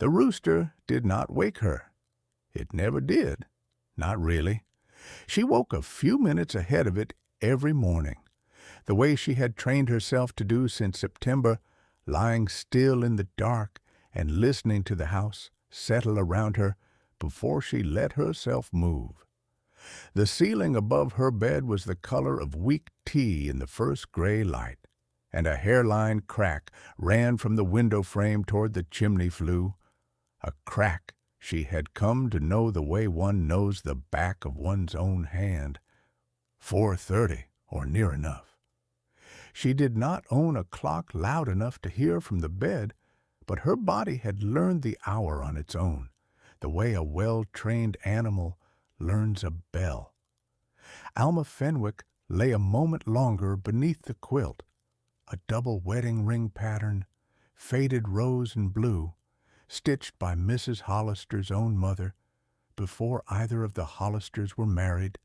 The rooster did not wake her. It never did. Not really. She woke a few minutes ahead of it every morning, the way she had trained herself to do since September, lying still in the dark and listening to the house settle around her before she let herself move. The ceiling above her bed was the color of weak tea in the first gray light, and a hairline crack ran from the window frame toward the chimney flue, a crack she had come to know the way one knows the back of one's own hand. 4:30, or near enough. She did not own a clock loud enough to hear from the bed, but her body had learned the hour on its own, the way a well-trained animal learns a bell. Alma Fenwick lay a moment longer beneath the quilt, a double wedding ring pattern, faded rose and blue, stitched by Mrs. Hollister's own mother before either of the Hollisters were married,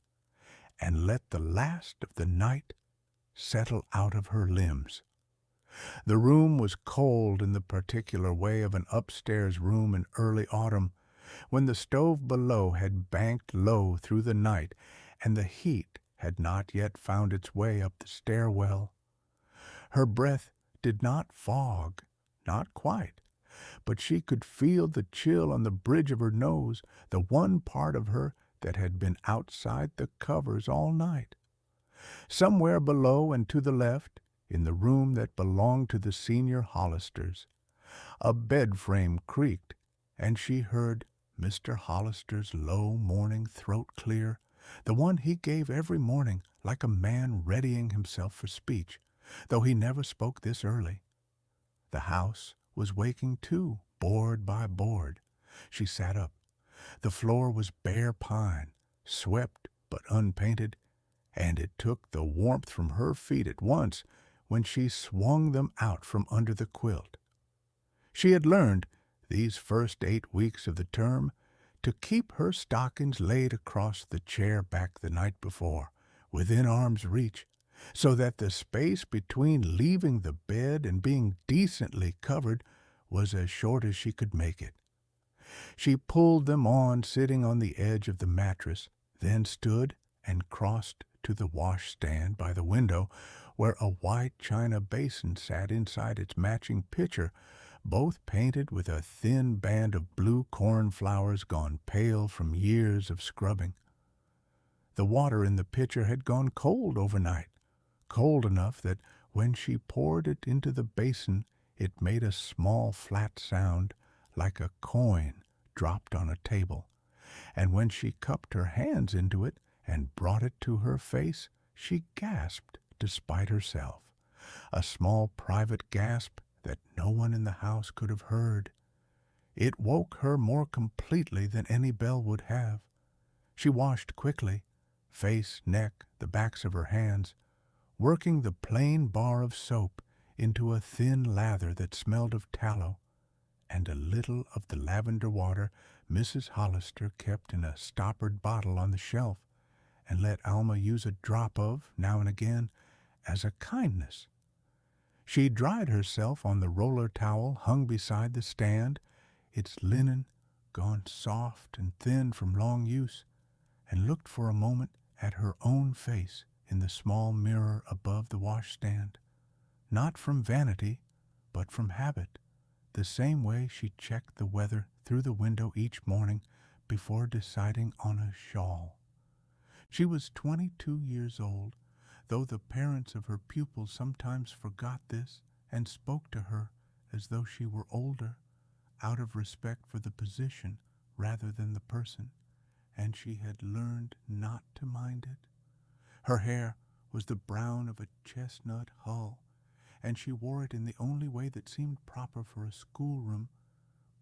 and let the last of the night settle out of her limbs. The room was cold in the particular way of an upstairs room in early autumn, when the stove below had banked low through the night and the heat had not yet found its way up the stairwell. Her breath did not fog, not quite, but she could feel the chill on the bridge of her nose, the one part of her that had been outside the covers all night. Somewhere below and to the left, in the room that belonged to the senior Hollisters, a bed frame creaked, and she heard Mr. Hollister's low morning throat clear, the one he gave every morning like a man readying himself for speech, though he never spoke this early. The house was waking too, board by board. She sat up. The floor was bare pine, swept but unpainted, and it took the warmth from her feet at once when she swung them out from under the quilt. She had learned, these first 8 weeks of the term, to keep her stockings laid across the chair back the night before, within arm's reach, so that the space between leaving the bed and being decently covered was as short as she could make it. She pulled them on sitting on the edge of the mattress, then stood and crossed to the washstand by the window, where a white china basin sat inside its matching pitcher, both painted with a thin band of blue cornflowers gone pale from years of scrubbing. The water in the pitcher had gone cold overnight, cold enough that when she poured it into the basin it made a small flat sound like a coin dropped on a table, and when she cupped her hands into it and brought it to her face, she gasped despite herself, a small private gasp that no one in the house could have heard. It woke her more completely than any bell would have. She washed quickly, face, neck, the backs of her hands, working the plain bar of soap into a thin lather that smelled of tallow, and a little of the lavender water Mrs. Hollister kept in a stoppered bottle on the shelf, and let Alma use a drop of, now and again, as a kindness. She dried herself on the roller towel hung beside the stand, its linen gone soft and thin from long use, and looked for a moment at her own face in the small mirror above the washstand, not from vanity, but from habit, the same way she checked the weather through the window each morning before deciding on a shawl. She was 22 years old, though the parents of her pupils sometimes forgot this and spoke to her as though she were older, out of respect for the position rather than the person, and she had learned not to mind it. Her hair was the brown of a chestnut hull, and she wore it in the only way that seemed proper for a schoolroom,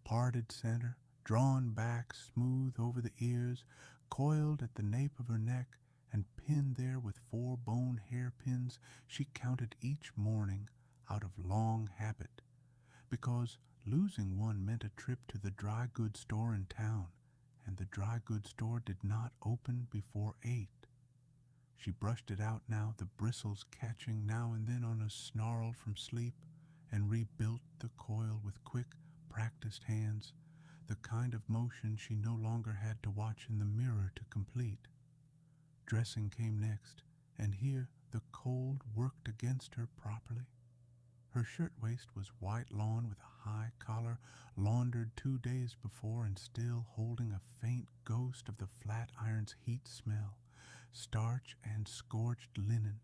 parted center, drawn back smooth over the ears, coiled at the nape of her neck, and pinned there with 4 bone hairpins she counted each morning out of long habit, because losing one meant a trip to the dry goods store in town, and the dry goods store did not open before 8. She brushed it out now, the bristles catching now and then on a snarl from sleep, and rebuilt the coil with quick, practiced hands, the kind of motion she no longer had to watch in the mirror to complete. Dressing came next, and here the cold worked against her properly. Her shirtwaist was white lawn with a high collar, laundered 2 days before and still holding a faint ghost of the flat iron's heat smell. Starch and scorched linen,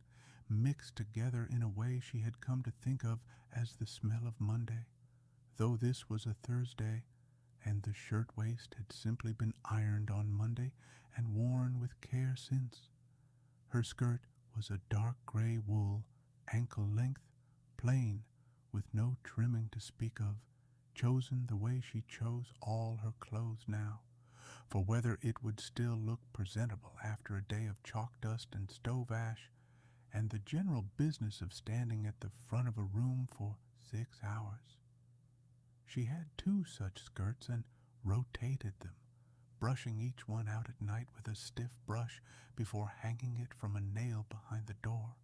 mixed together in a way she had come to think of as the smell of Monday, though this was a Thursday, and the shirtwaist had simply been ironed on Monday and worn with care since. Her skirt was a dark gray wool, ankle-length, plain, with no trimming to speak of, chosen the way she chose all her clothes now, for whether it would still look presentable after a day of chalk dust and stove ash, and the general business of standing at the front of a room for 6 hours. She had 2 such skirts and rotated them, brushing each one out at night with a stiff brush before hanging it from a nail behind the door,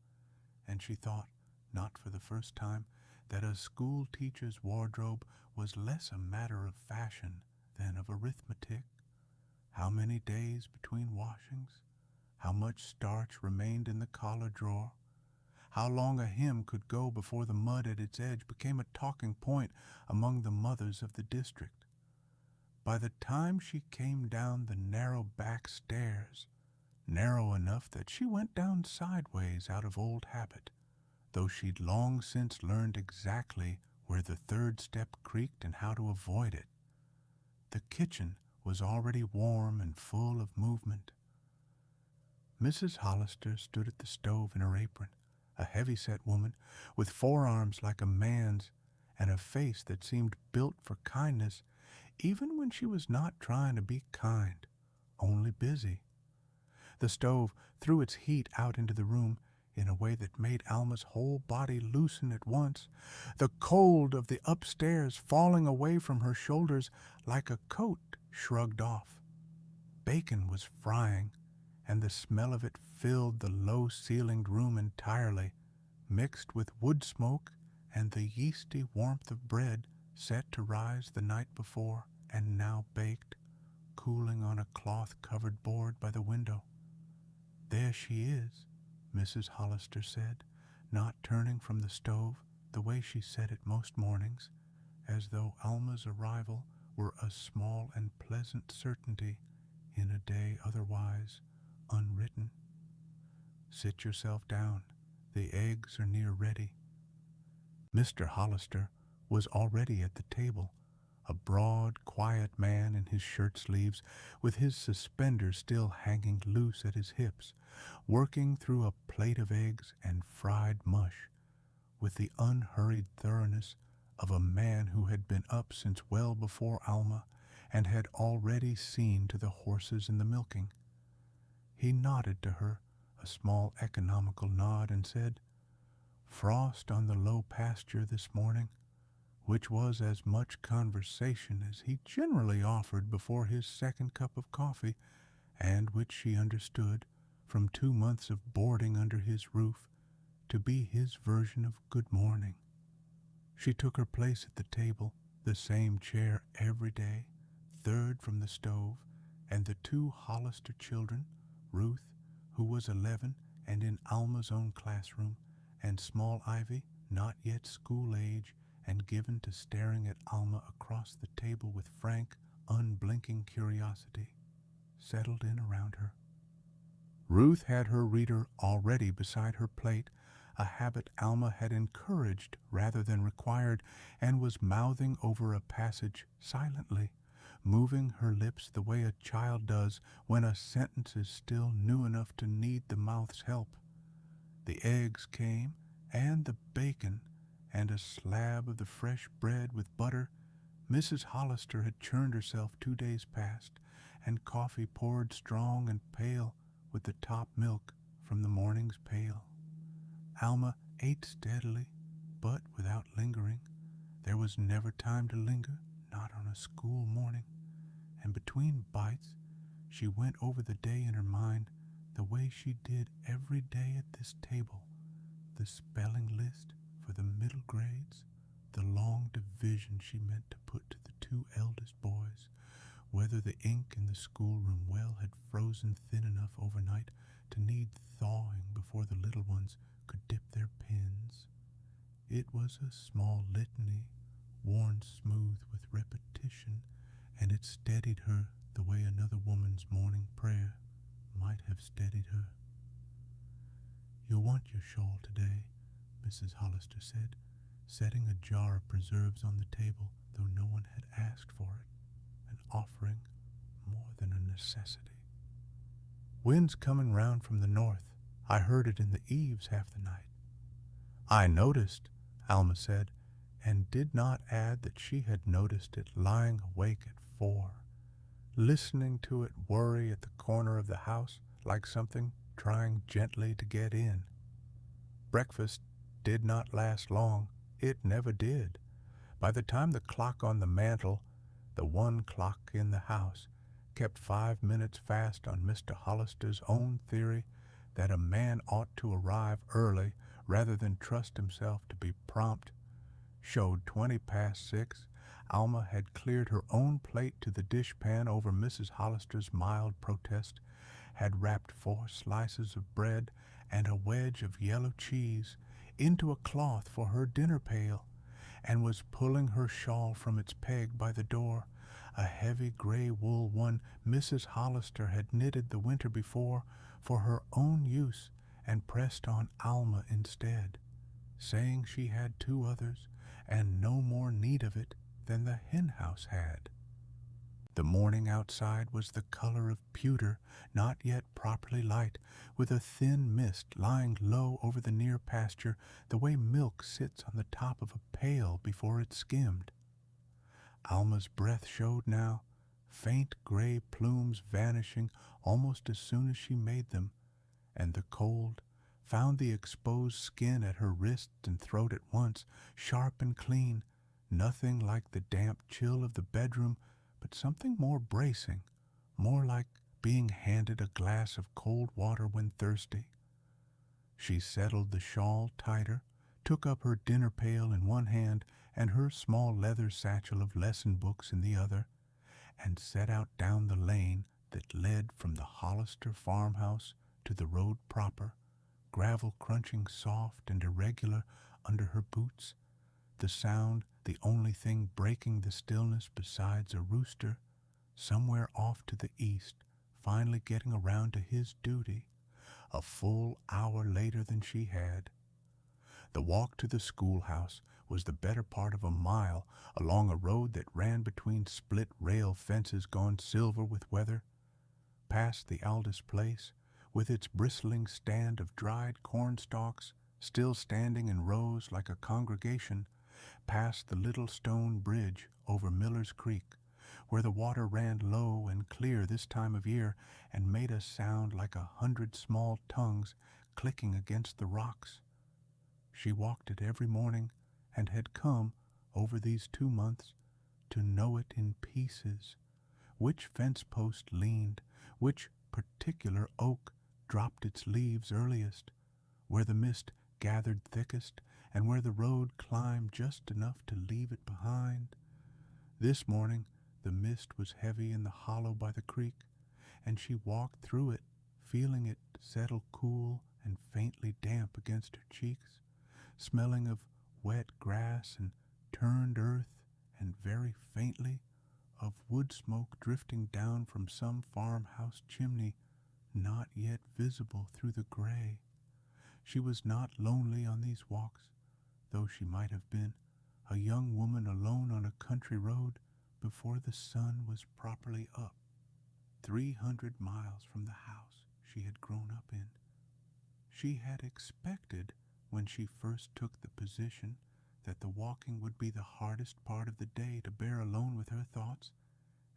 and she thought, not for the first time, that a school teacher's wardrobe was less a matter of fashion than of arithmetic. How many days between washings? How much starch remained in the collar drawer? How long a hem could go before the mud at its edge became a talking point among the mothers of the district? By the time she came down the narrow back stairs, narrow enough that she went down sideways out of old habit, though she'd long since learned exactly where the 3rd step creaked and how to avoid it, the kitchen was already warm and full of movement. Mrs. Hollister stood at the stove in her apron, a heavy-set woman with forearms like a man's and a face that seemed built for kindness, even when she was not trying to be kind, only busy. The stove threw its heat out into the room in a way that made Alma's whole body loosen at once, the cold of the upstairs falling away from her shoulders like a coat shrugged off. Bacon was frying, and the smell of it filled the low-ceilinged room entirely, mixed with wood smoke and the yeasty warmth of bread set to rise the night before and now baked, cooling on a cloth-covered board by the window. "There she is," Mrs. Hollister said, not turning from the stove the way she said it most mornings, as though Alma's arrival were a small and pleasant certainty in a day otherwise unwritten. "Sit yourself down. The eggs are near ready." Mr. Hollister was already at the table, a broad, quiet man in his shirt sleeves, with his suspenders still hanging loose at his hips, working through a plate of eggs and fried mush, with the unhurried thoroughness of a man who had been up since well before Alma and had already seen to the horses and the milking. He nodded to her, a small economical nod, and said, "Frost on the low pasture this morning," which was as much conversation as he generally offered before his second cup of coffee, and which she understood, from 2 months of boarding under his roof, to be his version of good morning. She took her place at the table, the same chair every day, 3rd from the stove, and the 2 Hollister children, Ruth, who was 11 and in Alma's own classroom, and small Ivy, not yet school age, and given to staring at Alma across the table with frank, unblinking curiosity, settled in around her. Ruth had her reader already beside her plate, a habit Alma had encouraged rather than required, and was mouthing over a passage silently, moving her lips the way a child does when a sentence is still new enough to need the mouth's help. The eggs came, and the bacon, and a slab of the fresh bread with butter. Mrs. Hollister had churned herself 2 days past, and coffee poured strong and pale with the top milk from the morning's pail. Alma ate steadily, but without lingering. There was never time to linger, not on a school morning, and between bites she went over the day in her mind the way she did every day at this table, the spelling list for the middle grades, the long division she meant to put to the 2 eldest boys, whether the ink in the schoolroom well had frozen thin enough overnight to need thawing before the little ones could dip their pens. It was a small litany, worn smooth with repetition, and it steadied her the way another woman's morning prayer might have steadied her. "You'll want your shawl today," Mrs. Hollister said, setting a jar of preserves on the table, though no one had asked for it, an offering more than a necessity. "Wind's coming round from the north. I heard it in the eaves half the night." "I noticed," Alma said, and did not add that she had noticed it lying awake at 4, listening to it worry at the corner of the house like something trying gently to get in. Breakfast did not last long. It never did. By the time the clock on the mantel, the one clock in the house, kept 5 minutes fast on Mr. Hollister's own theory that a man ought to arrive early rather than trust himself to be prompt, showed 20 past 6, Alma had cleared her own plate to the dishpan over Mrs. Hollister's mild protest, had wrapped 4 slices of bread and a wedge of yellow cheese into a cloth for her dinner pail, and was pulling her shawl from its peg by the door, a heavy gray wool one Mrs. Hollister had knitted the winter before for her own use and pressed on Alma instead, saying she had 2 others and no more need of it than the hen house had. The morning outside was the color of pewter, not yet properly light, with a thin mist lying low over the near pasture the way milk sits on the top of a pail before it's skimmed. Alma's breath showed now, faint gray plumes vanishing almost as soon as she made them, and the cold found the exposed skin at her wrist and throat at once, sharp and clean, nothing like the damp chill of the bedroom, but something more bracing, more like being handed a glass of cold water when thirsty. She settled the shawl tighter, took up her dinner pail in one hand and her small leather satchel of lesson books in the other, and set out down the lane that led from the Hollister farmhouse to the road proper, gravel crunching soft and irregular under her boots, the sound the only thing breaking the stillness besides a rooster, somewhere off to the east, finally getting around to his duty, a full hour later than she had. The walk to the schoolhouse was the better part of a mile along a road that ran between split rail fences gone silver with weather, past the Aldous place, with its bristling stand of dried corn stalks, still standing in rows like a congregation, past the little stone bridge over Miller's Creek, where the water ran low and clear this time of year and made a sound like 100 small tongues clicking against the rocks. She walked it every morning and had come, over these 2 months, to know it in pieces, which fence post leaned, which particular oak dropped its leaves earliest, where the mist gathered thickest, and where the road climbed just enough to leave it behind. This morning the mist was heavy in the hollow by the creek, and she walked through it, feeling it settle cool and faintly damp against her cheeks, smelling of wet grass and turned earth, and very faintly of wood smoke drifting down from some farmhouse chimney not yet visible through the gray. She was not lonely on these walks, though she might have been, a young woman alone on a country road before the sun was properly up, 300 miles from the house she had grown up in. She had expected, when she first took the position, that the walking would be the hardest part of the day to bear alone with her thoughts,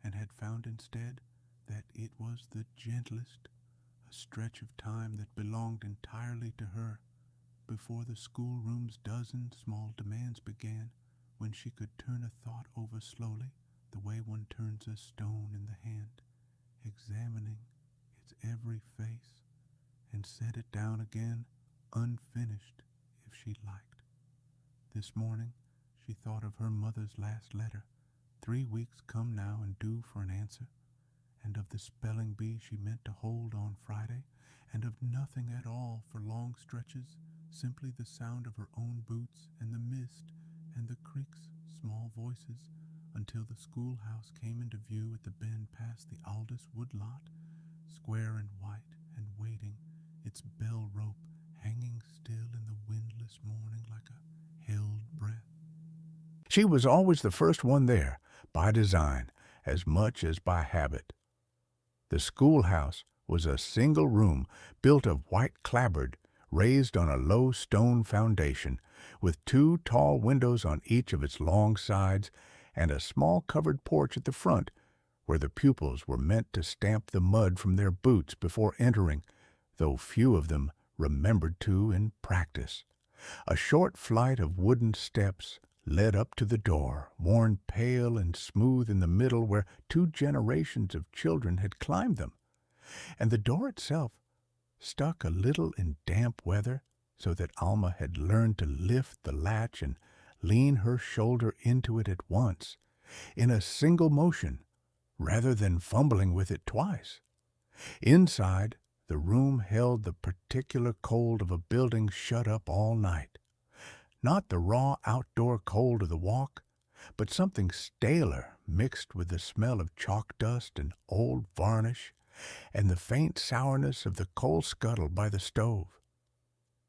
and had found instead that it was the gentlest, a stretch of time that belonged entirely to her, before the schoolroom's dozen small demands began, when she could turn a thought over slowly, the way one turns a stone in the hand, examining its every face, and set it down again, unfinished, if she liked. This morning she thought of her mother's last letter, 3 weeks come now and due for an answer, and of the spelling bee she meant to hold on Friday, and of nothing at all for long stretches, simply the sound of her own boots and the mist and the creak's small voices, until the schoolhouse came into view at the bend past the Aldous wood lot, square and white and waiting, its bell rope hanging still in the windless morning like a held breath. She was always the first one there, by design, as much as by habit. The schoolhouse was a single room built of white clapboard, raised on a low stone foundation, with 2 tall windows on each of its long sides, and a small covered porch at the front, where the pupils were meant to stamp the mud from their boots before entering, though few of them remembered to in practice. A short flight of wooden steps led up to the door, worn pale and smooth in the middle where 2 generations of children had climbed them, and the door itself stuck a little in damp weather, so that Alma had learned to lift the latch and lean her shoulder into it at once, in a single motion, rather than fumbling with it twice. Inside, the room held the particular cold of a building shut up all night. Not the raw outdoor cold of the walk, but something staler mixed with the smell of chalk dust and old varnish and the faint sourness of the coal scuttle by the stove.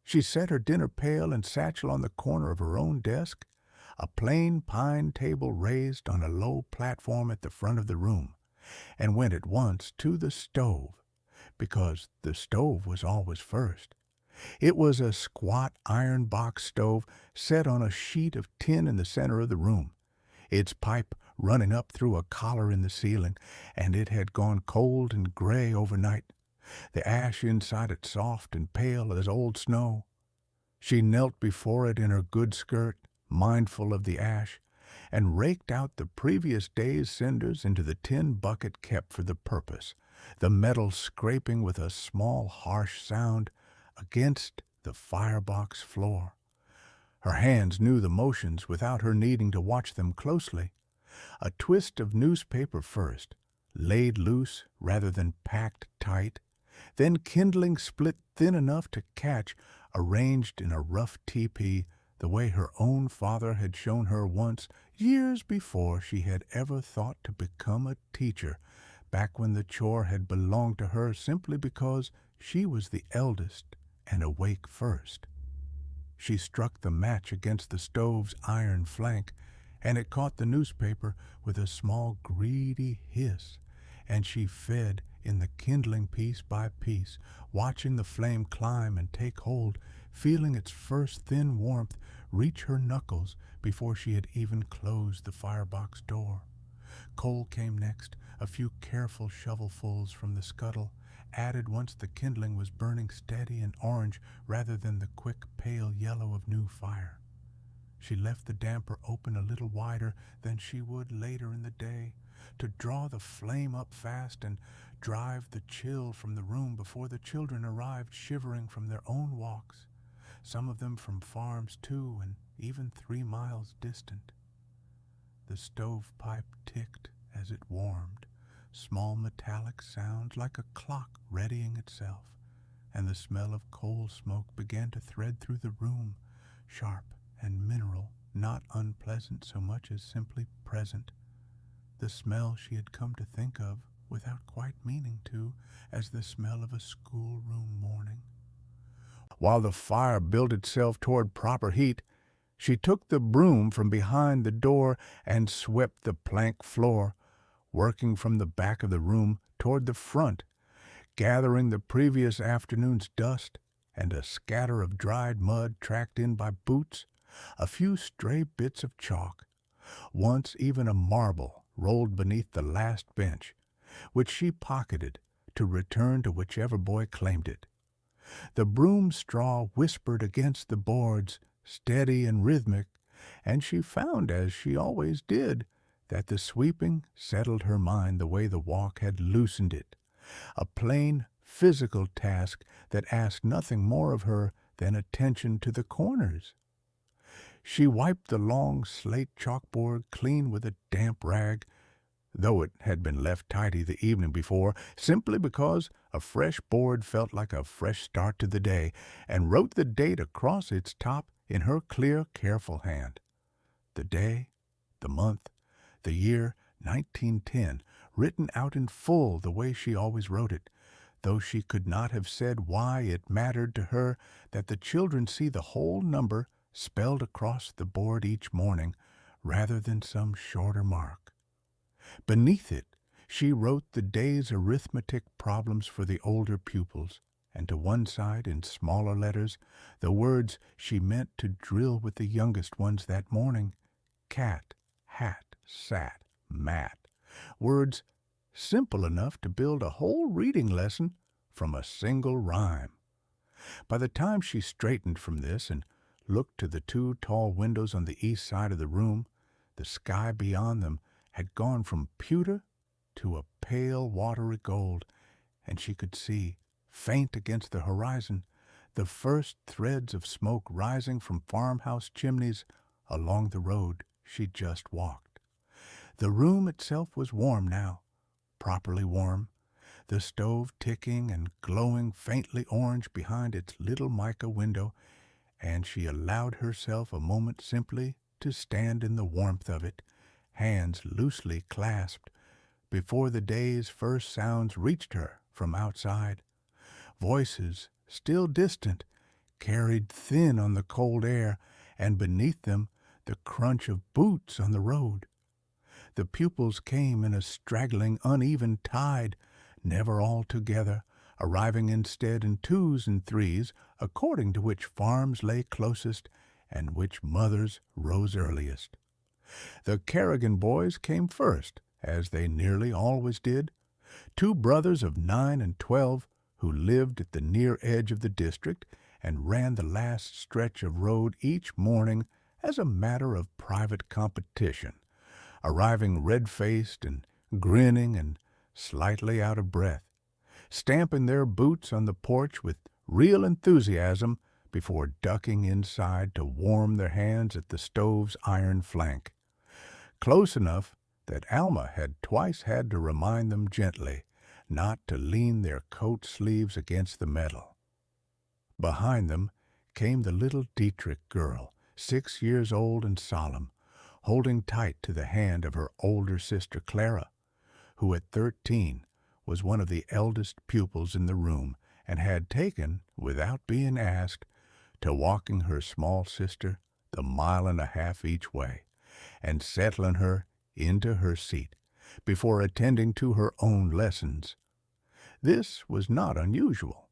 She set her dinner pail and satchel on the corner of her own desk, a plain pine table raised on a low platform at the front of the room, and went at once to the stove, because the stove was always first. It was a squat iron box stove set on a sheet of tin in the center of the room, its pipe running up through a collar in the ceiling, and it had gone cold and gray overnight, the ash inside it soft and pale as old snow. She knelt before it in her good skirt, mindful of the ash, and raked out the previous day's cinders into the tin bucket kept for the purpose, the metal scraping with a small harsh sound against the firebox floor. Her hands knew the motions without her needing to watch them closely. A twist of newspaper first, laid loose rather than packed tight, then kindling split thin enough to catch, arranged in a rough teepee, the way her own father had shown her once, years before she had ever thought to become a teacher, back when the chore had belonged to her simply because she was the eldest and awake first. She struck the match against the stove's iron flank, and it caught the newspaper with a small greedy hiss, and she fed in the kindling piece by piece, watching the flame climb and take hold, feeling its first thin warmth reach her knuckles before she had even closed the firebox door. Coal came next, a few careful shovelfuls from the scuttle, added once the kindling was burning steady and orange rather than the quick pale yellow of new fire. She left the damper open a little wider than she would later in the day, to draw the flame up fast and drive the chill from the room before the children arrived shivering from their own walks, some of them from farms 2 and even 3 miles distant. The stovepipe ticked as it warmed, small metallic sounds like a clock readying itself, and the smell of coal smoke began to thread through the room, sharp and mineral, not unpleasant so much as simply present, the smell she had come to think of, without quite meaning to, as the smell of a schoolroom morning. While the fire built itself toward proper heat, she took the broom from behind the door and swept the plank floor, working from the back of the room toward the front, gathering the previous afternoon's dust and a scatter of dried mud tracked in by boots, a few stray bits of chalk, once even a marble rolled beneath the last bench, which she pocketed to return to whichever boy claimed it. The broom straw whispered against the boards, steady and rhythmic, and she found, as she always did, that the sweeping settled her mind the way the walk had loosened it, a plain physical task that asked nothing more of her than attention to the corners. She wiped the long slate chalkboard clean with a damp rag, though it had been left tidy the evening before, simply because a fresh board felt like a fresh start to the day, and wrote the date across its top in her clear, careful hand. The day, the month, the year 1910, written out in full the way she always wrote it, though she could not have said why it mattered to her that the children see the whole number spelled across the board each morning, rather than some shorter mark. Beneath it, she wrote the day's arithmetic problems for the older pupils, and to one side, in smaller letters, the words she meant to drill with the youngest ones that morning: cat, hat, sat, mat. Words simple enough to build a whole reading lesson from a single rhyme. By the time she straightened from this and looked to the two tall windows on the east side of the room, the sky beyond them had gone from pewter to a pale watery gold, and she could see, faint against the horizon, the first threads of smoke rising from farmhouse chimneys along the road she just walked. The room itself was warm now, properly warm, the stove ticking and glowing faintly orange behind its little mica window, and she allowed herself a moment simply to stand in the warmth of it, hands loosely clasped, before the day's first sounds reached her from outside. Voices, still distant, carried thin on the cold air, and beneath them the crunch of boots on the road. The pupils came in a straggling, uneven tide, never all together, arriving instead in twos and threes, according to which farms lay closest and which mothers rose earliest. The Kerrigan boys came first, as they nearly always did, two brothers of 9 and 12 who lived at the near edge of the district and ran the last stretch of road each morning as a matter of private competition, arriving red-faced and grinning and slightly out of breath, stamping their boots on the porch with real enthusiasm before ducking inside to warm their hands at the stove's iron flank. Close enough that Alma had twice had to remind them gently not to lean their coat sleeves against the metal. Behind them came the little Dietrich girl, 6 years old and solemn, holding tight to the hand of her older sister Clara, who at 13 was one of the eldest pupils in the room and had taken, without being asked, to walking her small sister the 1.5 miles each way, and settling her into her seat before attending to her own lessons. This was not unusual.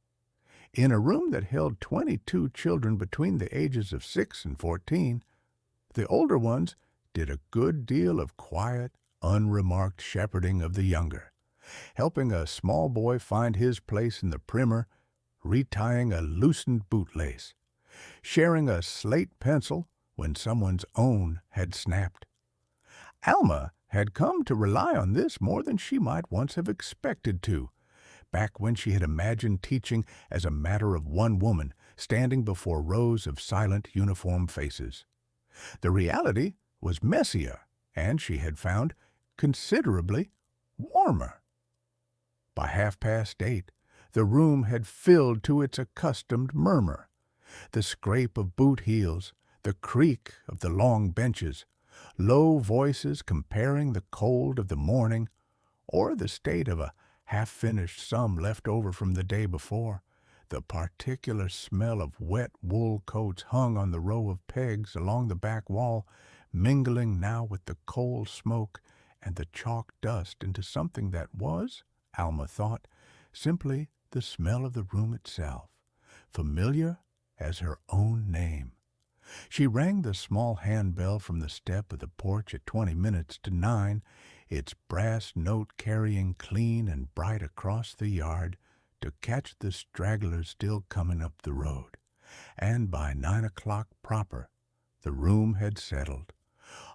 In a room that held 22 children between the ages of 6 and 14, the older ones did a good deal of quiet, unremarked shepherding of the younger, helping a small boy find his place in the primer, retying a loosened bootlace, sharing a slate pencil when someone's own had snapped. Alma had come to rely on this more than she might once have expected to, back when she had imagined teaching as a matter of one woman standing before rows of silent, uniform faces. The reality was messier, and she had found considerably warmer. By 8:30, the room had filled to its accustomed murmur. The scrape of boot heels, the creak of the long benches, low voices comparing the cold of the morning, or the state of a half-finished sum left over from the day before, the particular smell of wet wool coats hung on the row of pegs along the back wall, mingling now with the coal smoke and the chalk dust into something that was, Alma thought, simply the smell of the room itself, familiar as her own name. She rang the small handbell from the step of the porch at 20 minutes to 9, its brass note carrying clean and bright across the yard to catch the stragglers still coming up the road. And by 9 o'clock proper, the room had settled,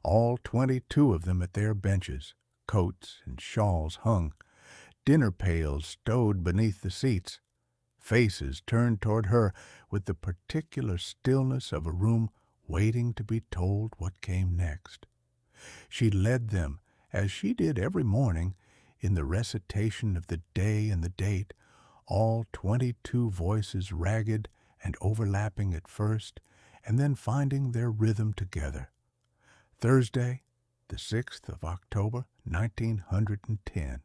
all 22 of them at their benches, coats and shawls hung, dinner pails stowed beneath the seats, faces turned toward her with the particular stillness of a room waiting to be told what came next. She led them, as she did every morning, in the recitation of the day and the date, all 22 voices ragged and overlapping at first, and then finding their rhythm together. Thursday, the 6th of October, 1910.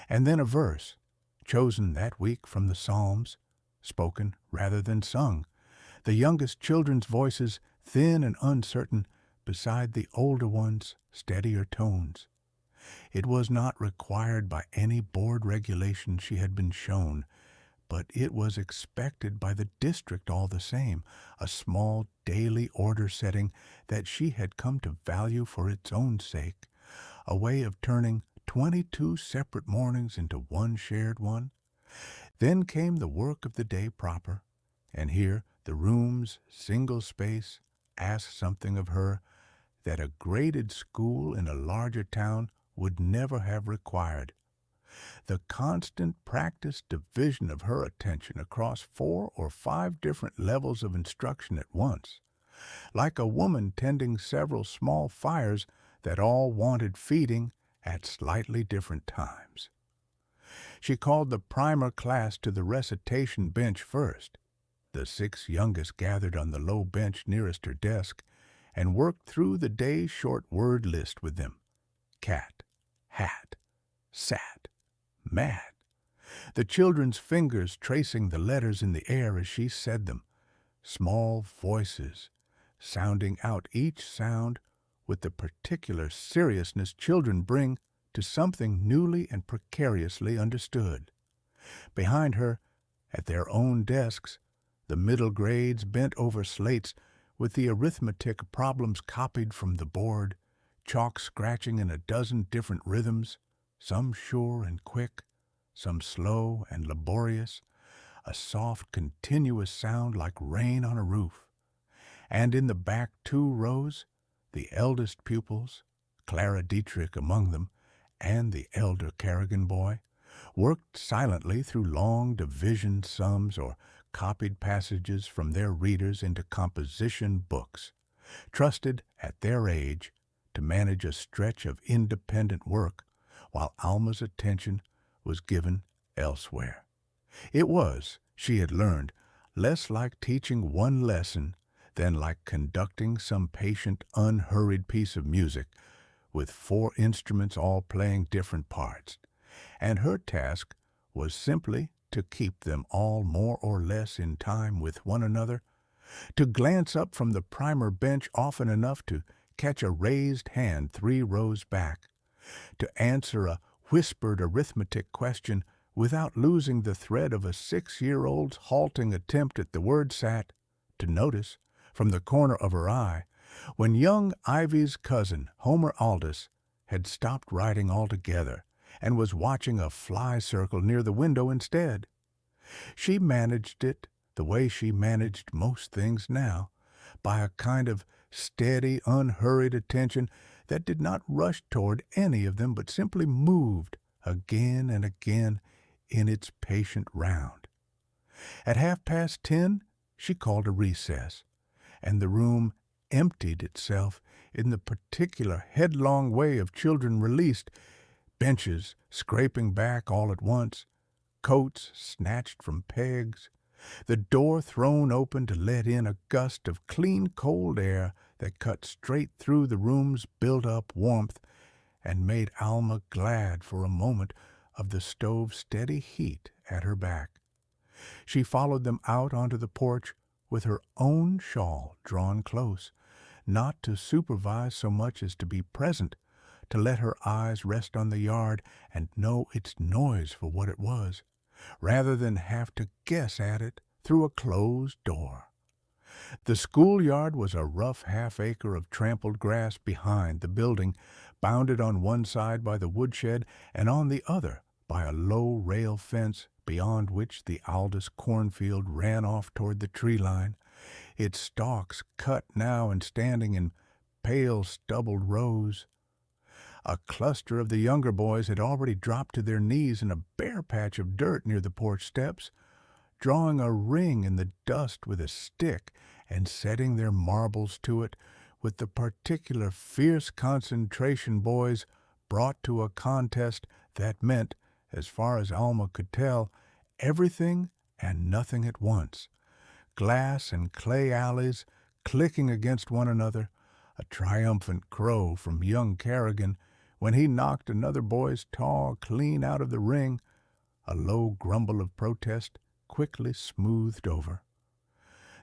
And then a verse, chosen that week from the Psalms, spoken rather than sung, the youngest children's voices thin and uncertain beside the older ones' steadier tones. It was not required by any board regulation she had been shown, but it was expected by the district all the same, a small daily order setting that she had come to value for its own sake, a way of turning 22 separate mornings into one shared one. Then came the work of the day proper, and here the room's single space asked something of her that a graded school in a larger town would never have required. The constant practiced division of her attention across 4 or 5 different levels of instruction at once, like a woman tending several small fires that all wanted feeding at slightly different times. She called the primer class to the recitation bench first. The 6 youngest gathered on the low bench nearest her desk and worked through the day's short word list with them. Cat, hat, sat, mad. The children's fingers tracing the letters in the air as she said them, small voices sounding out each sound with the particular seriousness children bring to something newly and precariously understood. Behind her, at their own desks, the middle grades bent over slates with the arithmetic problems copied from the board, chalk scratching in a dozen different rhythms, some sure and quick, some slow and laborious, a soft, continuous sound like rain on a roof. And in the back 2 rows, the eldest pupils, Clara Dietrich among them, and the elder Kerrigan boy, worked silently through long division sums or copied passages from their readers into composition books, trusted at their age to manage a stretch of independent work while Alma's attention was given elsewhere. It was, she had learned, less like teaching one lesson than like conducting some patient, unhurried piece of music with 4 instruments all playing different parts, and her task was simply to keep them all more or less in time with one another, to glance up from the primer bench often enough to catch a raised hand 3 rows back, to answer a whispered arithmetic question without losing the thread of a 6-year-old's halting attempt at the word sat, to notice, from the corner of her eye, when young Ivy's cousin, Homer Aldous, had stopped writing altogether and was watching a fly circle near the window instead. She managed it the way she managed most things now, by a kind of steady, unhurried attention that did not rush toward any of them but simply moved again and again in its patient round. At 10:30, she called a recess, and the room emptied itself in the particular headlong way of children released, benches scraping back all at once, coats snatched from pegs, the door thrown open to let in a gust of clean cold air that cut straight through the room's built-up warmth and made Alma glad for a moment of the stove's steady heat at her back. She followed them out onto the porch with her own shawl drawn close, not to supervise so much as to be present, to let her eyes rest on the yard and know its noise for what it was, rather than have to guess at it through a closed door. The schoolyard was a rough half-acre of trampled grass behind the building, bounded on one side by the woodshed and on the other by a low rail fence beyond which the Aldous cornfield ran off toward the tree line, its stalks cut now and standing in pale stubbled rows. A cluster of the younger boys had already dropped to their knees in a bare patch of dirt near the porch steps, drawing a ring in the dust with a stick and setting their marbles to it with the particular fierce concentration boys brought to a contest that meant, as far as Alma could tell, everything and nothing at once. Glass and clay alleys clicking against one another, a triumphant crow from young Kerrigan when he knocked another boy's taw clean out of the ring, a low grumble of protest quickly smoothed over.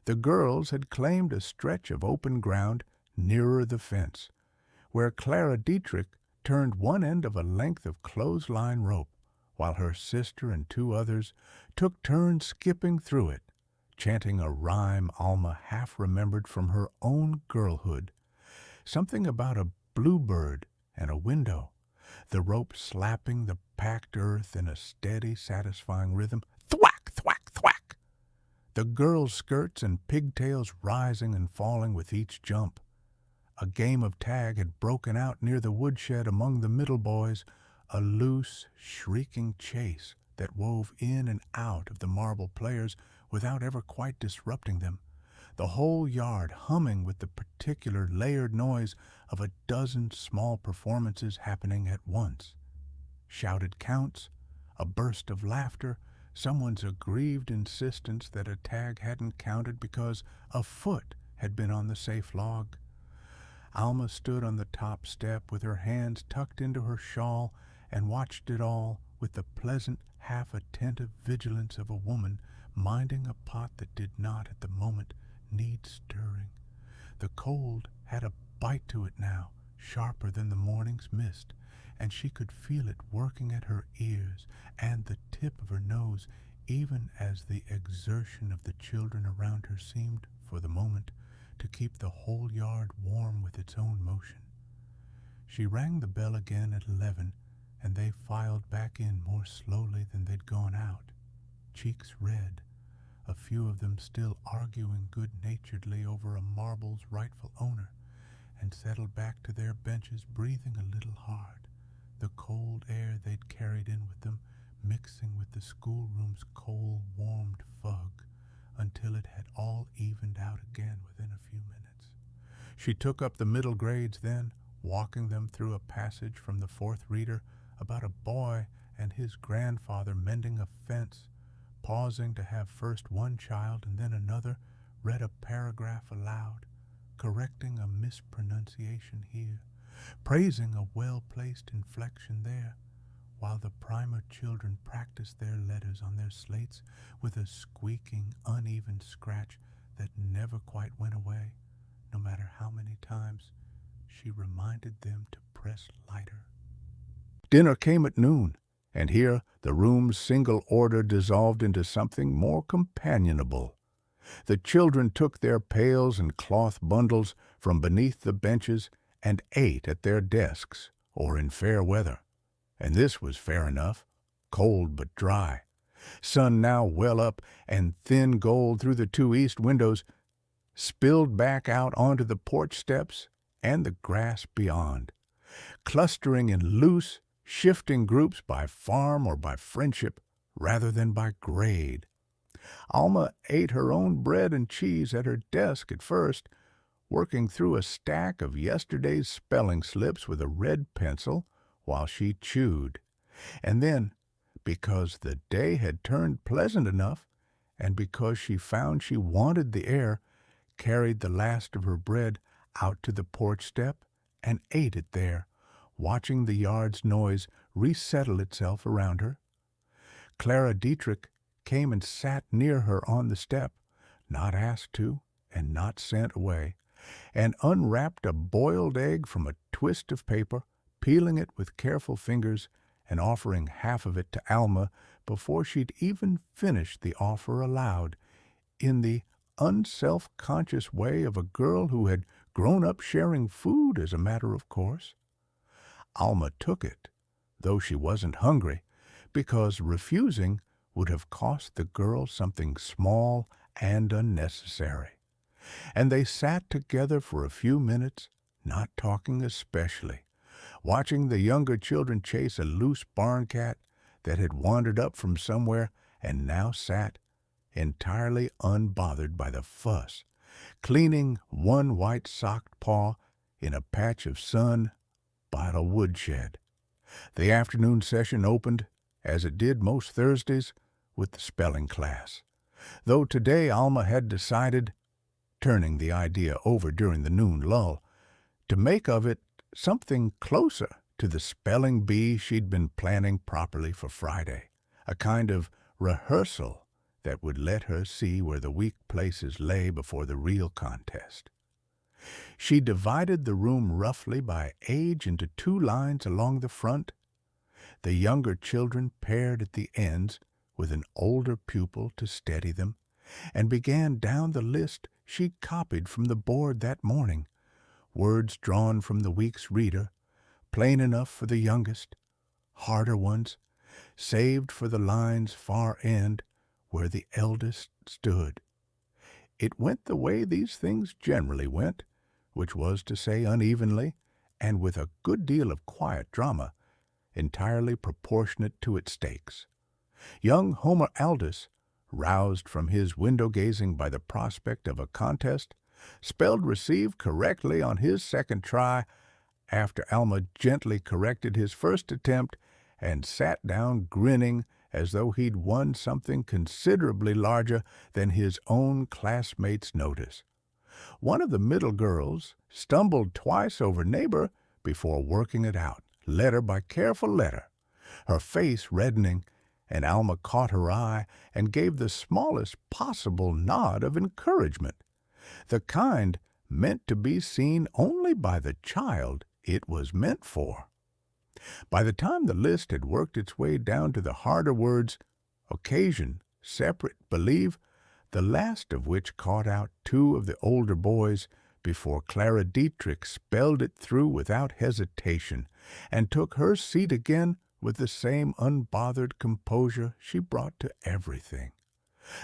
The girls had claimed a stretch of open ground nearer the fence, where Clara Dietrich turned one end of a length of clothesline rope, while her sister and two others took turns skipping through it, chanting a rhyme Alma half remembered from her own girlhood, something about a bluebird and a window, the rope slapping the packed earth in a steady, satisfying rhythm, thwack, thwack, thwack, the girls' skirts and pigtails rising and falling with each jump. A game of tag had broken out near the woodshed among the middle boys, a loose, shrieking chase that wove in and out of the marble players without ever quite disrupting them, the whole yard humming with the particular layered noise of a dozen small performances happening at once. Shouted counts, a burst of laughter, someone's aggrieved insistence that a tag hadn't counted because a foot had been on the safe log. Alma stood on the top step with her hands tucked into her shawl and watched it all with the pleasant, half-attentive vigilance of a woman minding a pot that did not at the moment need stirring. The cold had a bite to it now, sharper than the morning's mist, and she could feel it working at her ears and the tip of her nose, even as the exertion of the children around her seemed, for the moment, to keep the whole yard warm with its own motion. She rang the bell again at 11, and they filed back in more slowly than they'd gone out, cheeks red, a few of them still arguing good-naturedly over a marble's rightful owner, and settled back to their benches breathing a little hard, the cold air they'd carried in with them mixing with the schoolroom's coal-warmed fog, until it had all evened out again within a few minutes. She took up the middle grades then, walking them through a passage from the fourth reader about a boy and his grandfather mending a fence, pausing to have first one child and then another read a paragraph aloud, correcting a mispronunciation here, praising a well-placed inflection there, while the primer children practiced their letters on their slates with a squeaking, uneven scratch that never quite went away, no matter how many times she reminded them to press lighter. Dinner came at noon, and here the room's single order dissolved into something more companionable. The children took their pails and cloth bundles from beneath the benches and ate at their desks, or in fair weather. And this was fair enough, cold but dry. Sun now well up, and thin gold through the two east windows spilled back out onto the porch steps and the grass beyond, clustering in loose, shifting groups by farm or by friendship rather than by grade. Alma ate her own bread and cheese at her desk at first, working through a stack of yesterday's spelling slips with a red pencil while she chewed. And then, because the day had turned pleasant enough, and because she found she wanted the air, carried the last of her bread out to the porch step and ate it there, watching the yard's noise resettle itself around her. Clara Dietrich came and sat near her on the step, not asked to and not sent away, and unwrapped a boiled egg from a twist of paper, peeling it with careful fingers and offering half of it to Alma before she'd even finished the offer aloud, in the unself-conscious way of a girl who had grown up sharing food as a matter of course. Alma took it, though she wasn't hungry, because refusing would have cost the girl something small and unnecessary. And they sat together for a few minutes, not talking especially, watching the younger children chase a loose barn cat that had wandered up from somewhere and now sat, entirely unbothered by the fuss, cleaning one white-socked paw in a patch of sun by a woodshed. The afternoon session opened, as it did most Thursdays, with the spelling class, though today Alma had decided, turning the idea over during the noon lull, to make of it something closer to the spelling bee she'd been planning properly for Friday, a kind of rehearsal that would let her see where the weak places lay before the real contest. She divided the room roughly by age into 2 lines along the front, the younger children paired at the ends with an older pupil to steady them, and began down the list she copied from the board that morning, words drawn from the week's reader, plain enough for the youngest, harder ones, saved for the line's far end where the eldest stood. It went the way these things generally went, which was to say unevenly, and with a good deal of quiet drama, entirely proportionate to its stakes. Young Homer Aldous, roused from his window-gazing by the prospect of a contest, spelled receive correctly on his second try, after Alma gently corrected his first attempt and sat down grinning as though he'd won something considerably larger than his own classmates' notice. One of the middle girls stumbled twice over neighbor before working it out, letter by careful letter, her face reddening, and Alma caught her eye and gave the smallest possible nod of encouragement, the kind meant to be seen only by the child it was meant for. By the time the list had worked its way down to the harder words, occasion, separate, believe, the last of which caught out 2 of the older boys before Clara Dietrich spelled it through without hesitation and took her seat again with the same unbothered composure she brought to everything.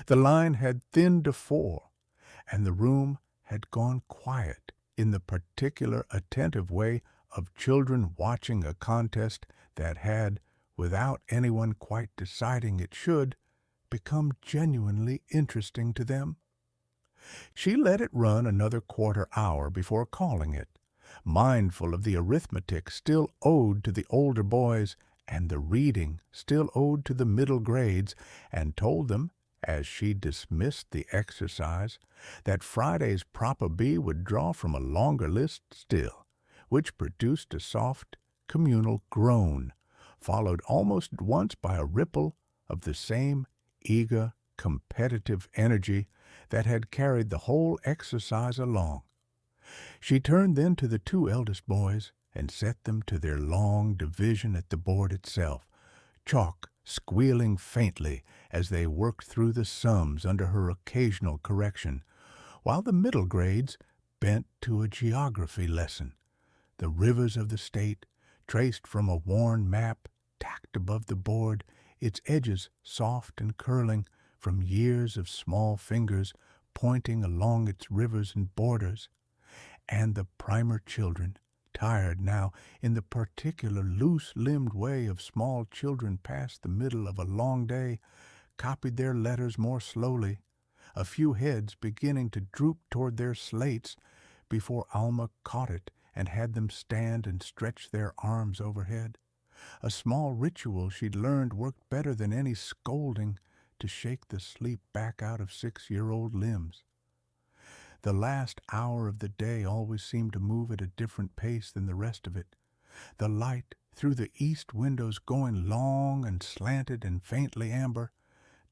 The line had thinned to 4, and the room had gone quiet in the particular attentive way of children watching a contest that had, without anyone quite deciding it should, become genuinely interesting to them. She let it run another quarter hour before calling it, mindful of the arithmetic still owed to the older boys and the reading still owed to the middle grades, and told them, as she dismissed the exercise, that Friday's Proper B would draw from a longer list still, which produced a soft, communal groan, followed almost at once by a ripple of the same eager, competitive energy that had carried the whole exercise along. She turned then to the 2 eldest boys and set them to their long division at the board itself, chalk squealing faintly as they worked through the sums under her occasional correction, while the middle grades bent to a geography lesson, the rivers of the state, traced from a worn map, tacked above the board, its edges soft and curling from years of small fingers pointing along its rivers and borders, and the primer children, tired now in the particular loose-limbed way of small children past the middle of a long day, copied their letters more slowly, a few heads beginning to droop toward their slates before Alma caught it and had them stand and stretch their arms overhead, a small ritual she'd learned worked better than any scolding to shake the sleep back out of 6-year-old limbs. The last hour of the day always seemed to move at a different pace than the rest of it, the light through the east windows going long and slanted and faintly amber,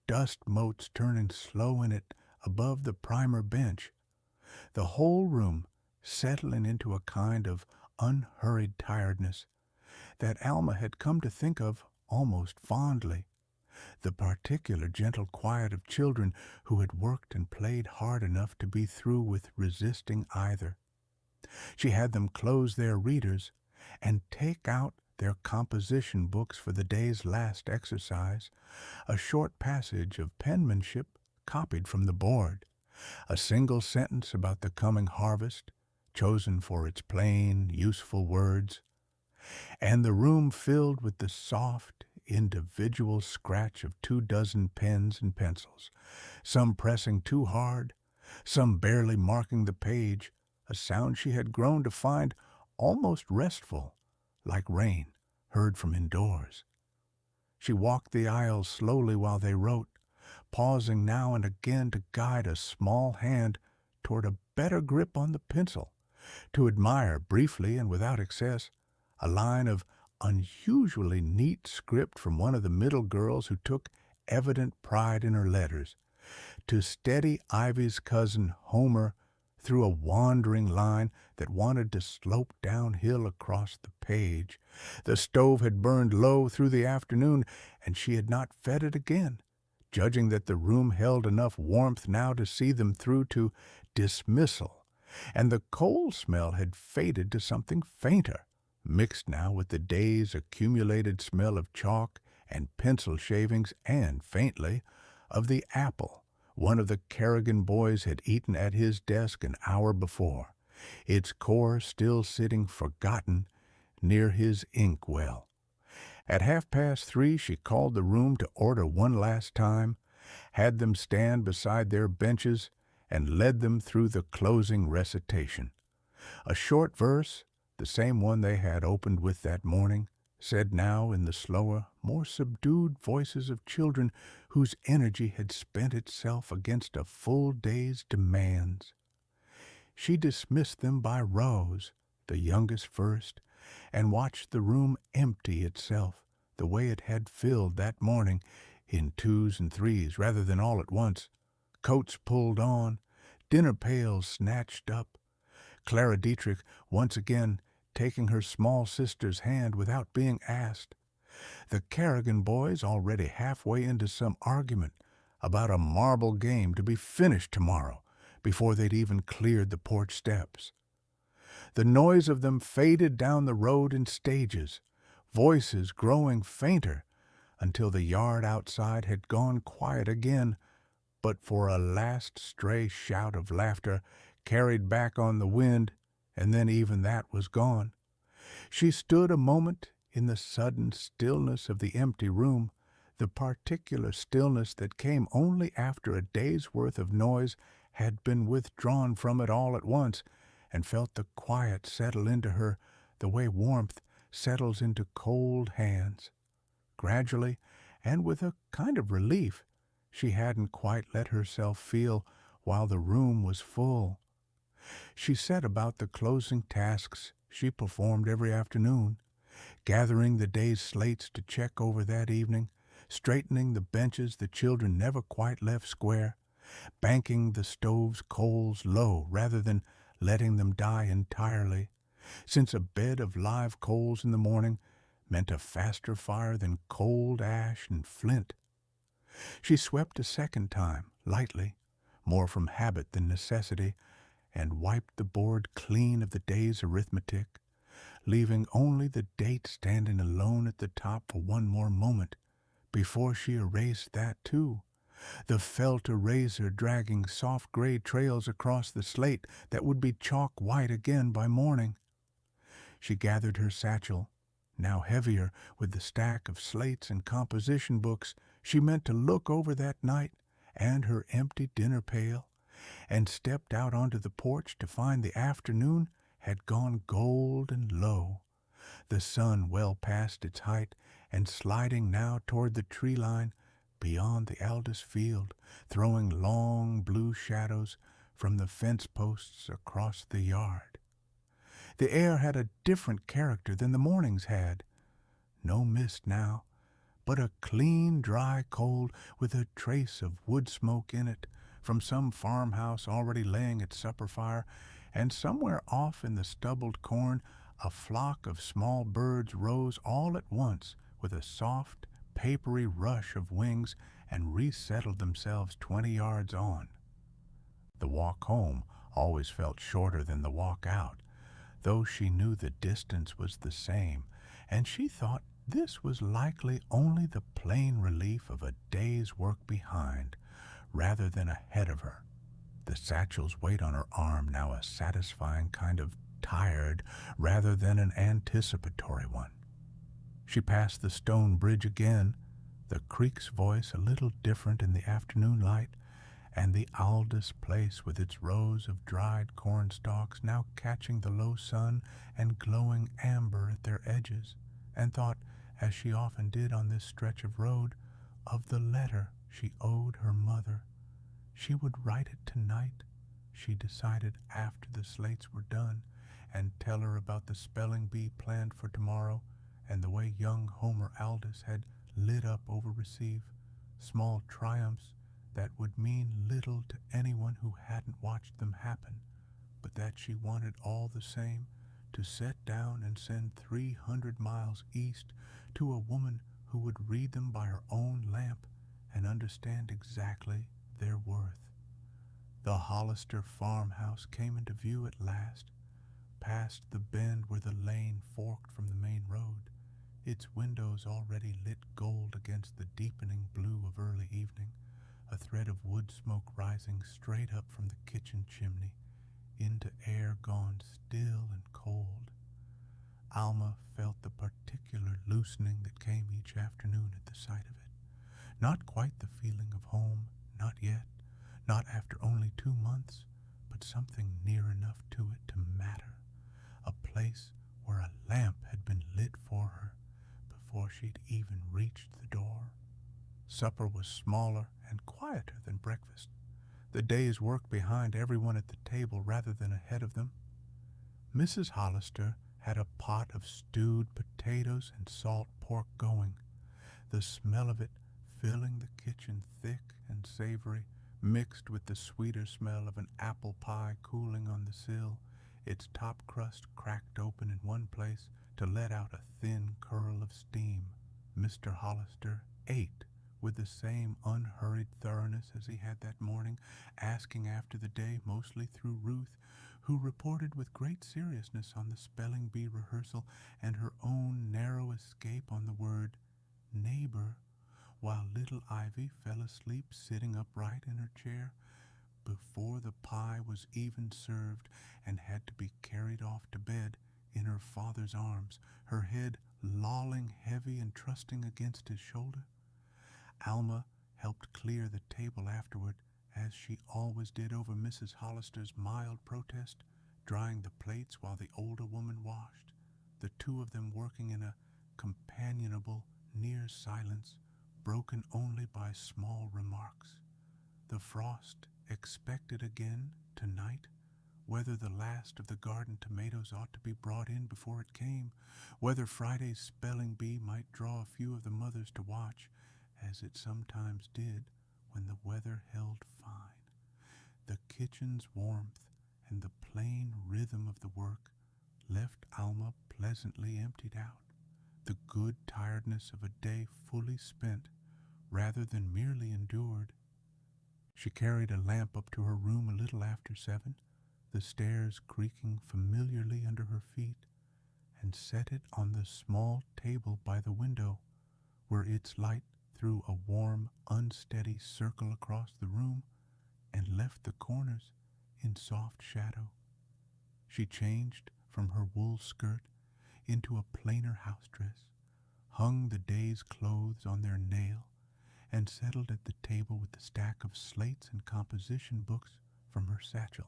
dust motes turning slow in it above the primer bench, the whole room settling into a kind of unhurried tiredness that Alma had come to think of almost fondly, the particular gentle quiet of children who had worked and played hard enough to be through with resisting either. She had them close their readers and take out their composition books for the day's last exercise, a short passage of penmanship copied from the board, a single sentence about the coming harvest, chosen for its plain, useful words, and the room filled with the soft, individual scratch of 24 pens and pencils, some pressing too hard, some barely marking the page, a sound she had grown to find almost restful, like rain heard from indoors. She walked the aisles slowly while they wrote, pausing now and again to guide a small hand toward a better grip on the pencil, to admire briefly and without excess a line of unusually neat script from one of the middle girls who took evident pride in her letters, to steady Ivy's cousin Homer through a wandering line that wanted to slope downhill across the page. The stove had burned low through the afternoon, and she had not fed it again, judging that the room held enough warmth now to see them through to dismissal, and the coal smell had faded to something fainter, mixed now with the day's accumulated smell of chalk and pencil shavings and, faintly, of the apple one of the Kerrigan boys had eaten at his desk an hour before, its core still sitting forgotten near his ink well. At 3:30 she called the room to order one last time, had them stand beside their benches, and led them through the closing recitation. A short verse, the same one they had opened with that morning, said now in the slower, more subdued voices of children whose energy had spent itself against a full day's demands. She dismissed them by rows, the youngest first, and watched the room empty itself the way it had filled that morning, in twos and threes rather than all at once, coats pulled on, dinner pails snatched up, Clara Dietrich once again taking her small sister's hand without being asked, the Kerrigan boys already halfway into some argument about a marble game to be finished tomorrow before they'd even cleared the porch steps. The noise of them faded down the road in stages, voices growing fainter until the yard outside had gone quiet again, but for a last stray shout of laughter carried back on the wind, and then even that was gone. She stood a moment in the sudden stillness of the empty room, the particular stillness that came only after a day's worth of noise had been withdrawn from it all at once, and felt the quiet settle into her the way warmth settles into cold hands. Gradually, and with a kind of relief she hadn't quite let herself feel while the room was full. She set about the closing tasks she performed every afternoon, gathering the day's slates to check over that evening, straightening the benches the children never quite left square, banking the stove's coals low rather than letting them die entirely, since a bed of live coals in the morning meant a faster fire than cold ash and flint. She swept a second time, lightly, more from habit than necessity, and wiped the board clean of the day's arithmetic, leaving only the date standing alone at the top for one more moment before she erased that too, the felt eraser dragging soft gray trails across the slate that would be chalk white again by morning. She gathered her satchel, now heavier with the stack of slates and composition books she meant to look over that night, and her empty dinner pail, and stepped out onto the porch to find the afternoon had gone gold and low, the sun well past its height and sliding now toward the tree line beyond the Aldous field, throwing long blue shadows from the fence posts across the yard. The air had a different character than the mornings had. No mist now, but a clean, dry cold with a trace of wood smoke in it from some farmhouse already laying its supper fire, and somewhere off in the stubbled corn a flock of small birds rose all at once with a soft, papery rush of wings and resettled themselves 20 yards on. The walk home always felt shorter than the walk out, though she knew the distance was the same, and she thought this was likely only the plain relief of a day's work behind, rather than ahead of her, the satchel's weight on her arm now a satisfying kind of tired rather than an anticipatory one. She passed the stone bridge again, the creek's voice a little different in the afternoon light, and the Aldous place with its rows of dried corn stalks now catching the low sun and glowing amber at their edges, and thought, as she often did on this stretch of road, of the letter she owed her mother. She would write it tonight, she decided after the slates were done, and tell her about the spelling bee planned for tomorrow, and the way young Homer Aldous had lit up over receive, small triumphs that would mean little to anyone who hadn't watched them happen, but that she wanted all the same to set down and send 300 miles east to a woman who would read them by her own lamp and understand exactly their worth. The Hollister farmhouse came into view at last, past the bend where the lane forked from the main road, its windows already lit gold against the deepening blue of early evening, a thread of wood smoke rising straight up from the kitchen chimney into air gone still and cold. Alma felt the particular loosening that came each afternoon at the sight of it. Not quite the feeling of home, not yet, not after only 2 months, but something near enough to it to matter. A place where a lamp had been lit for her before she'd even reached the door. Supper was smaller and quieter than breakfast, the day's work behind everyone at the table rather than ahead of them. Mrs. Hollister had a pot of stewed potatoes and salt pork going, the smell of it filling the kitchen thick and savory, mixed with the sweeter smell of an apple pie cooling on the sill, its top crust cracked open in one place to let out a thin curl of steam. Mr. Hollister ate with the same unhurried thoroughness as he had that morning, asking after the day mostly through Ruth, who reported with great seriousness on the spelling bee rehearsal and her own narrow escape on the word neighbor, while little Ivy fell asleep sitting upright in her chair before the pie was even served and had to be carried off to bed in her father's arms, her head lolling heavy and trusting against his shoulder. Alma helped clear the table afterward, as she always did over Mrs. Hollister's mild protest, drying the plates while the older woman washed, the two of them working in a companionable, near silence, broken only by small remarks. The frost expected again tonight, whether the last of the garden tomatoes ought to be brought in before it came, whether Friday's spelling bee might draw a few of the mothers to watch, as it sometimes did when the weather held fine. The kitchen's warmth and the plain rhythm of the work left Alma pleasantly emptied out, the good tiredness of a day fully spent rather than merely endured. She carried a lamp up to her room a little after 7, the stairs creaking familiarly under her feet, and set it on the small table by the window, where its light threw a warm, unsteady circle across the room and left the corners in soft shadow. She changed from her wool skirt into a plainer house dress, hung the day's clothes on their nail, and settled at the table with the stack of slates and composition books from her satchel.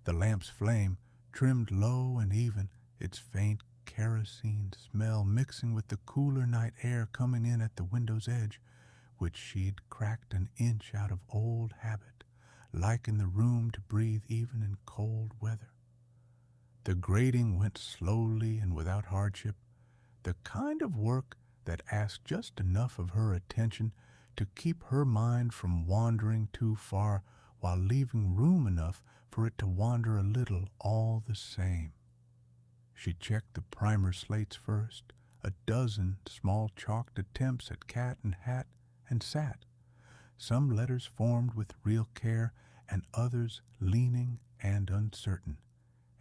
The lamp's flame, trimmed low and even, its faint kerosene smell mixing with the cooler night air coming in at the window's edge, which she'd cracked an inch out of old habit, liking the room to breathe even in cold weather. The grading went slowly and without hardship, the kind of work that asked just enough of her attention to keep her mind from wandering too far while leaving room enough for it to wander a little all the same. She checked the primer slates first, a dozen small chalked attempts at cat and hat, and sat, some letters formed with real care and others leaning and uncertain,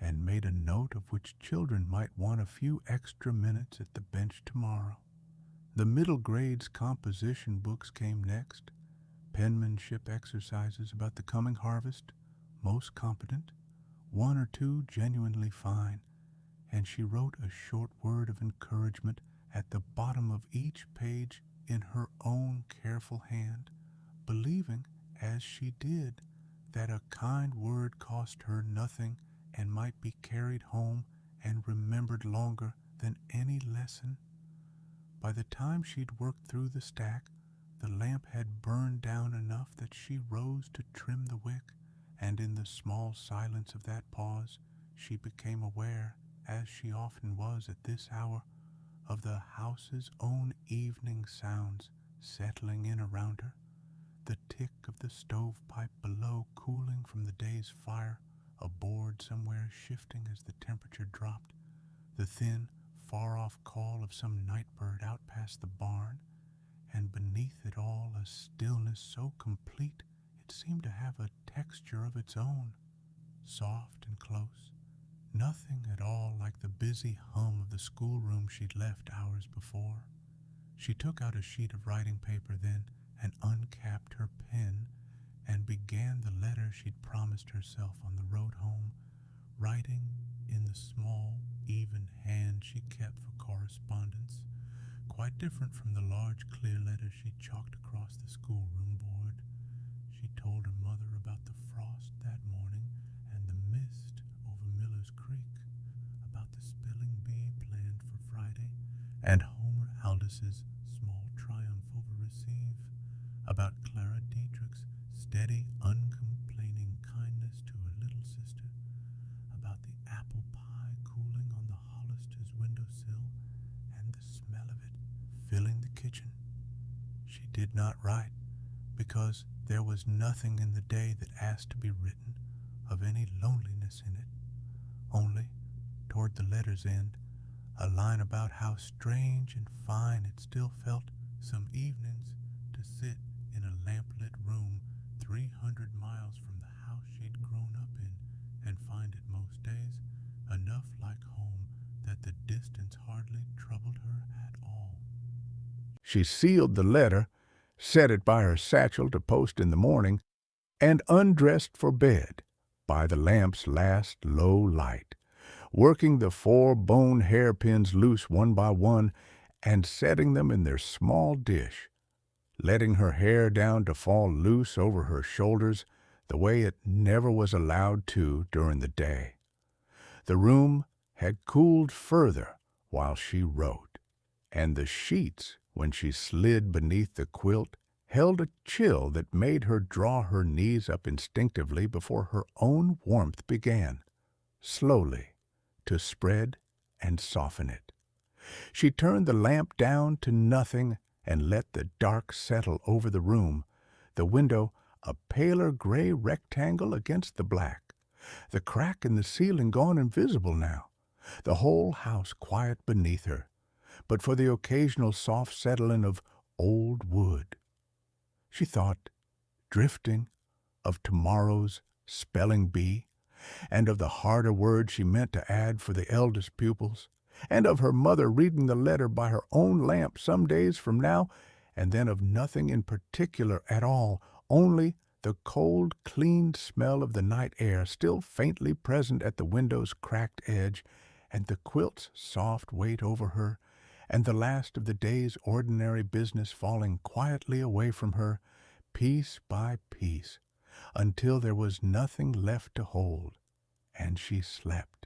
and made a note of which children might want a few extra minutes at the bench tomorrow. The middle grades composition books came next, penmanship exercises about the coming harvest, most competent, 1 or 2 genuinely fine, and she wrote a short word of encouragement at the bottom of each page in her own careful hand, believing, as she did, that a kind word cost her nothing and might be carried home and remembered longer than any lesson. By the time she'd worked through the stack, the lamp had burned down enough that she rose to trim the wick, and in the small silence of that pause, she became aware, as she often was at this hour, of the house's own evening sounds settling in around her, the tick of the stovepipe below cooling from the day's fire, a board somewhere shifting as the temperature dropped, the thin, far-off call of some night bird out past the barn, and beneath it all a stillness so complete it seemed to have a texture of its own, soft and close, nothing at all like the busy hum of the schoolroom she'd left hours before. She took out a sheet of writing paper then and uncapped her pen and began the letter she'd promised herself on the road home, writing in the small, even hand she kept for correspondence, quite different from the large, clear letter she chalked across the schoolroom board. She told her mother about the frost that morning and the mist over Miller's Creek, about the spelling bee planned for Friday, and Homer Aldis's small triumph over Receive, about Clara Dietrich's steady, uncomplaining kindness to her little sister, about the apple pie cooling on the Hollisters' windowsill and the smell of it filling the kitchen. She did not write because there was nothing in the day that asked to be written of any loneliness in it. Only, toward the letter's end, a line about how strange and fine it still felt some evenings to sit in a lamplit room 300 miles from the house she'd grown up in and find it most days enough like home that the distance hardly troubled her at all. She sealed the letter, set it by her satchel to post in the morning, and undressed for bed by the lamp's last low light, working the 4 bone hairpins loose one by one and setting them in their small dish, letting her hair down to fall loose over her shoulders the way it never was allowed to during the day. The room had cooled further while she wrote, and the sheets, when she slid beneath the quilt, held a chill that made her draw her knees up instinctively before her own warmth began, slowly, to spread and soften it. She turned the lamp down to nothing and let the dark settle over the room, the window a paler gray rectangle against the black, the crack in the ceiling gone invisible now, the whole house quiet beneath her, but for the occasional soft settling of old wood. She thought, drifting, of tomorrow's spelling bee, and of the harder words she meant to add for the eldest pupils, and of her mother reading the letter by her own lamp some days from now, and then of nothing in particular at all, only the cold, clean smell of the night air still faintly present at the window's cracked edge, and the quilt's soft weight over her, and the last of the day's ordinary business falling quietly away from her, piece by piece, until there was nothing left to hold, and she slept.